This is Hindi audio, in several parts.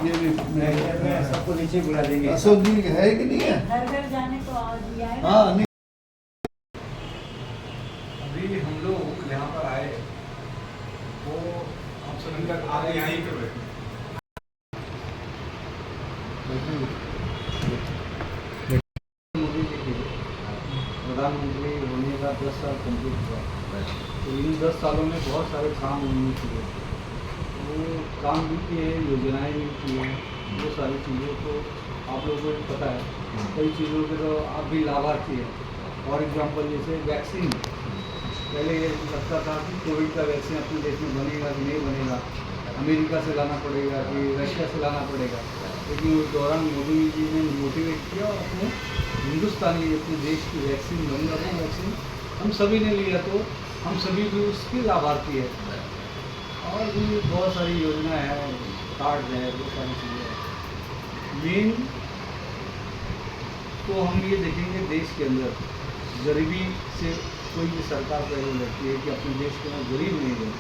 ये भी सबको नीचे बुला देंगे। अशोक जी है कि नहीं है? घर घर जाने को आवाज दिया है। हाँ नहीं। अभी हम लोग यहाँ पर आए वो हम सब तक आगे यहीं पे बैठे मोदी जी के प्रधानमंत्री होने का 10 साल कंप्लीट हुआ, तो इन 10 सालों में बहुत सारे काम उन्होंने किए, वो काम भी किए, योजनाएं भी की हैं, वो सारी चीज़ों को आप लोगों को पता है। कई चीज़ों के तो आप भी लाभार्थी हैं। फॉर एग्जांपल जैसे वैक्सीन, पहले ये लगता था कि कोविड का वैक्सीन अपने देश में बनेगा कि नहीं बनेगा, अमेरिका से लाना पड़ेगा कि रशिया से लाना पड़ेगा, लेकिन उस दौरान मोदी जी ने मोटिवेट किया और अपने हिंदुस्तानी अपने देश की वैक्सीन बनी, और वो वैक्सीन हम सभी ने लिया, तो हम सभी भी उसके लाभार्थी है। और भी बहुत सारी योजना है, कार्ड है, बहुत सारी चीज़ें हैं। मेन तो हम ये देखेंगे देश के अंदर गरीबी से कोई भी सरकार पहले लगती है कि अपने देश के अंदर गरीब नहीं रहे।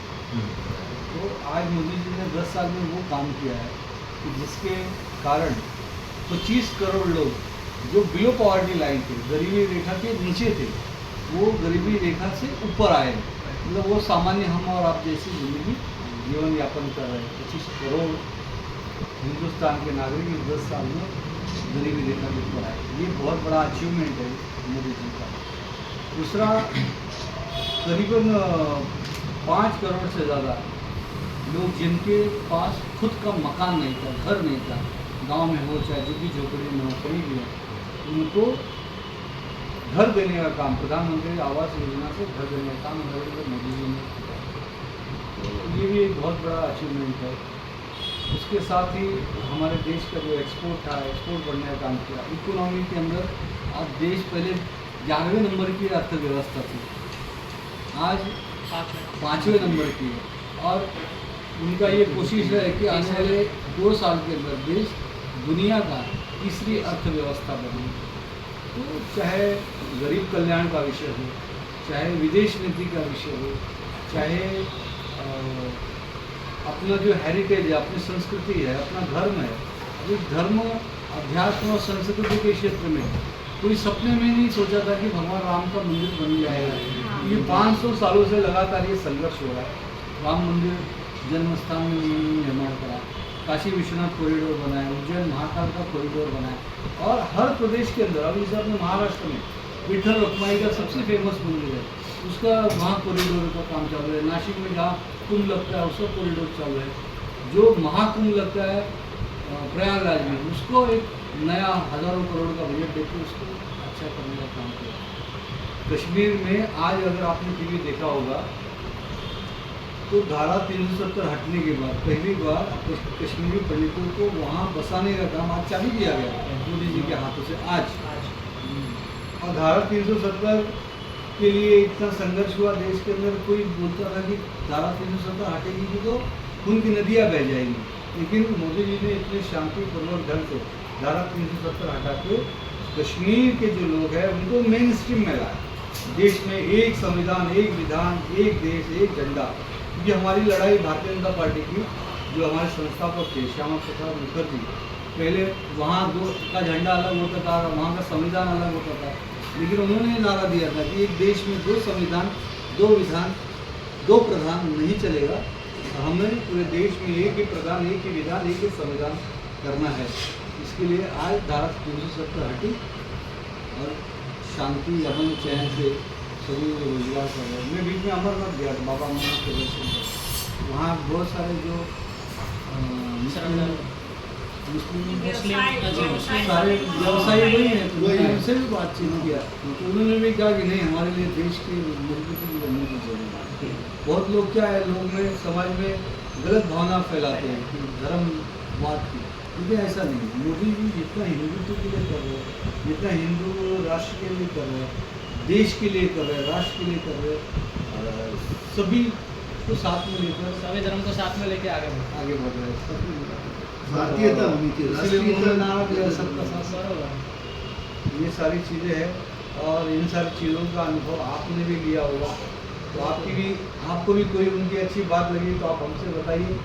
तो आज मोदी जी ने 10 साल में वो काम किया है कि जिसके कारण 25 करोड़ लोग जो बिलो पॉवर्टी लाइन थे, गरीबी रेखा के नीचे थे, वो गरीबी रेखा से ऊपर आए। मतलब वो सामान्य हम और आप जैसी ज़िंदगी जीवन यापन कर रहे हैं। 25 करोड़ हिंदुस्तान के नागरिक इस 10 साल में गरीबी रेखा के ऊपर आए। ये बहुत बड़ा अचीवमेंट है मोदी जी का। दूसरा, करीबन 5 करोड़ से ज़्यादा लोग जिनके पास खुद का मकान नहीं था, घर नहीं था, गांव में हो चाहे झुग्गी झोपड़ी में हो, कहीं भी हो, उनको घर देने का काम प्रधानमंत्री आवास योजना से घर देने का काम नरेंद्र मोदी जी ने किया। तो ये भी एक बहुत बड़ा अचीवमेंट है। उसके साथ ही हमारे देश का जो एक्सपोर्ट था, एक्सपोर्ट बढ़ने का काम किया। इकोनॉमी के अंदर आज देश पहले 11वें नंबर की अर्थव्यवस्था थी, आज 5वें नंबर की है, और उनका ये कोशिश है कि आने वाले 2 साल के अंदर देश दुनिया का तीसरी अर्थव्यवस्था बने। तो चाहे गरीब कल्याण का विषय हो, चाहे विदेश नीति का विषय हो, चाहे अपना जो हेरिटेज है, अपनी संस्कृति है, अपना धर्म है। अभी धर्म, अध्यात्म और संस्कृति के क्षेत्र में कोई सपने में नहीं सोचा था कि भगवान राम का मंदिर बन जाएगा। ये 500 सालों से लगातार ये संघर्ष हो रहा है। राम मंदिर जन्म स्थान में उन्होंने निर्माण करा, काशी विश्वनाथ कॉरिडोर बनाया, उज्जैन महाकाल का कॉरिडोर बनाया, और हर प्रदेश के अंदर, अभी जैसे अपने महाराष्ट्र में विठल रखमाई का सबसे फेमस मंदिर है, उसका वहाँ कॉरिडोर का काम चालू है। नासिक में जहाँ कुंभ लगता है उसका कॉरिडोर चालू है। जो महाकुंभ लगता है प्रयागराज में, उसको एक नया हज़ारों करोड़ का बजट देकर उसको अच्छा करने का काम किया। कश्मीर में आज अगर आपने टीवी देखा होगा तो धारा 370 हटने के बाद पहली बार कश्मीरी पंडितों को वहाँ बसाने का काम आज चालू किया गया मोदी जी के हाथों से आज। और धारा 370 के लिए इतना संघर्ष हुआ देश के अंदर, कोई बोलता था कि धारा 370 हटेगी कि तो खून की नदियाँ बह जाएंगी, लेकिन मोदी जी ने इतने शांतिपूर्वक ढंग से धारा 370 हटा के कश्मीर के जो लोग हैं उनको मेन स्ट्रीम में लाया। देश में एक संविधान, एक विधान, एक देश, एक झंडा। क्योंकि हमारी लड़ाई भारतीय जनता पार्टी की, जो हमारे संस्थापक थे श्यामा प्रसाद मुखर्जी, पहले वहाँ दो का झंडा अलग होता था, वहाँ का संविधान अलग होता था, लेकिन उन्होंने नारा दिया था कि एक देश में 2 संविधान, 2 विधान, 2 प्रधान नहीं चलेगा। हमें पूरे देश में एक ही प्रधान, एक ही विधान, एक ही संविधान करना है। इसके लिए आज धारा 370 हटी और शांति, अमन, चैन से सभी रोजगार कर रहे हैं। मैं बीच में अमरनाथ गया था, बाबा अमरनाथ के दर्शन कर, वहाँ बहुत सारे जो मुस्लिम सारे व्यवसायी वही हैं, तो मैंने उनसे भी बातचीत किया, तो उन्होंने भी कहा कि नहीं, हमारे लिए देश की मजबूती बनने की जरूरत है। बहुत लोग क्या है, लोग में समाज में गलत भावना फैलाते हैं कि धर्मवाद की, क्योंकि ऐसा नहीं। मोदी जी जितना हिंदुत्व के लिए कर रहे हैं, जितना हिंदू राष्ट्र के लिए कर रहे हैं, देश के लिए कर रहे हैं, राष्ट्र के लिए कर रहे हैं, सभी को साथ में लेकर, सभी धर्म को साथ में लेके आगे बढ़ रहे हैं। सभी भारतीयता होनी चाहिए, राष्ट्रीयता, नारा दिया सबका साथ। ये सारी चीज़ें हैं और इन सारी चीज़ों का अनुभव आपने भी लिया होगा, तो आपको भी कोई उनकी अच्छी बात लगी तो आप हमसे बताइए।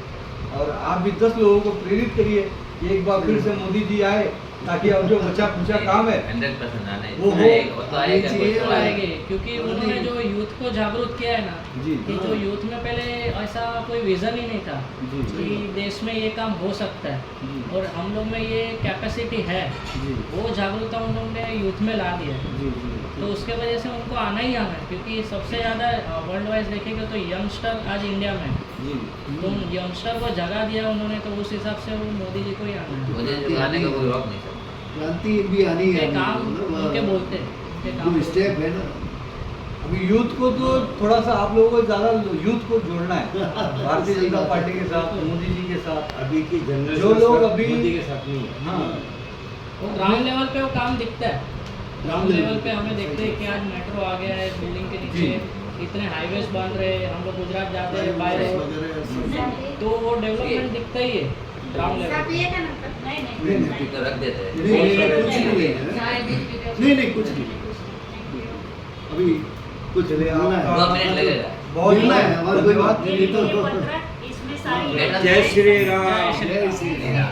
और आप भी 10 लोगों को प्रेरित करिए कि एक बार फिर से मोदी जी आए, ताकि अब जो बचा कुचा काम है 100% आना है। वो हो। वो तो आएगा, कोई तो आएगा। आएंगे, क्योंकि उन्होंने जो यूथ को जागरूक किया है ना, जी। कि जो यूथ में पहले ऐसा कोई विजन ही नहीं था जी। कि देश में ये काम हो सकता जी। है और हम लोग में ये कैपेसिटी है, जी वो जागरूकता उन लोगों ने यूथ में ला दिया है। जी जी तो उसके वजह से उनको आना ही आना है, क्योंकि सबसे ज़्यादा वर्ल्ड वाइज देखेंगे तो यंगस्टर आज इंडिया में है। जी तो उन यंगस्टर को जगह दिया उन्होंने, तो उस हिसाब से वो मोदी जी को ही आना है। मुझे जो आने का कोई रोक नहीं सकता। क्रांति भी आनी है, उनके काम उनके बोलते हैं, उनके काम जो स्टेप है ना, अभी यूथ को तो थोड़ा सा आप लोगों को ज़्यादा यूथ को जोड़ना है भारतीय जनता पार्टी के साथ, मोदी जी के साथ। अभी की जनरेशन जो लोग अभी मोदी के साथ नहीं है। हाँ वो ग्राउंड लेवल पे वो काम दिखता है। ग्राउंड लेवल पे हमें देखते हैं कि आज मेट्रो आ गया है बिल्डिंग के नीचे, इतने हाईवेज बन रहे हैं, हम लोग गुजरात जाते हैं बाय रोड, वगैरह तो वो डेवलपमेंट दिखता ही है ग्राउंड लेवल पे। नहीं तो रख देते हैं। कुछ नहीं है, नहीं कुछ नहीं, अभी कुछ चलिए, बोलना आपका- दो है, मिनट लगेगा। बहुत मिलना है, और कोई बात नहीं तो इसमें सारी जय श्री राम। जय श्री राम।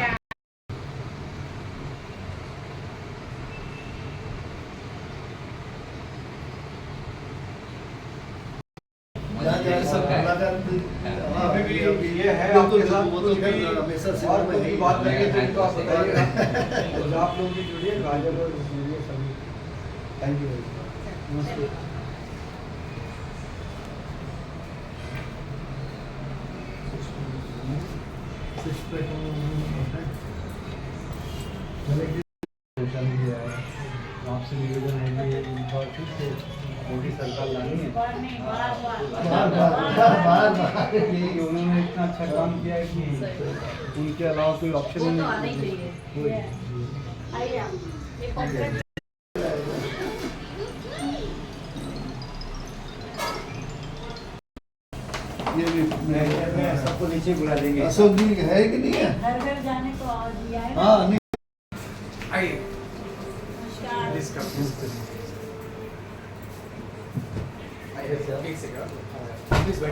अभी भी ये है आपके साथ वो तो कुछ भी हमेशा से और कोई बात लगे तो इनको आप है। बताइएगा। तो आप लोग भी जुड़िए, गाजर और जुड़िए सभी। Thank you. नमस्ते। आपसे निवेदन है कि एक बार फिर से मोदी सरकार लानी है। बार नहीं, बार बार कि उन्होंने इतना अच्छा काम किया है कि उनके अलावा कोई ऑप्शन वो ही तो आना ही नहीं। चाहिए। आइए आप, ये कॉन्ट्रैक्ट ये भी मैं सबको नीचे बुला देंगे। अशोक जी है कि नहीं है? घर घर जाने को आज दिया है ना। हाँ नहीं आइए। नमस्कार। एक सेकंड। प्लीज बैठिए।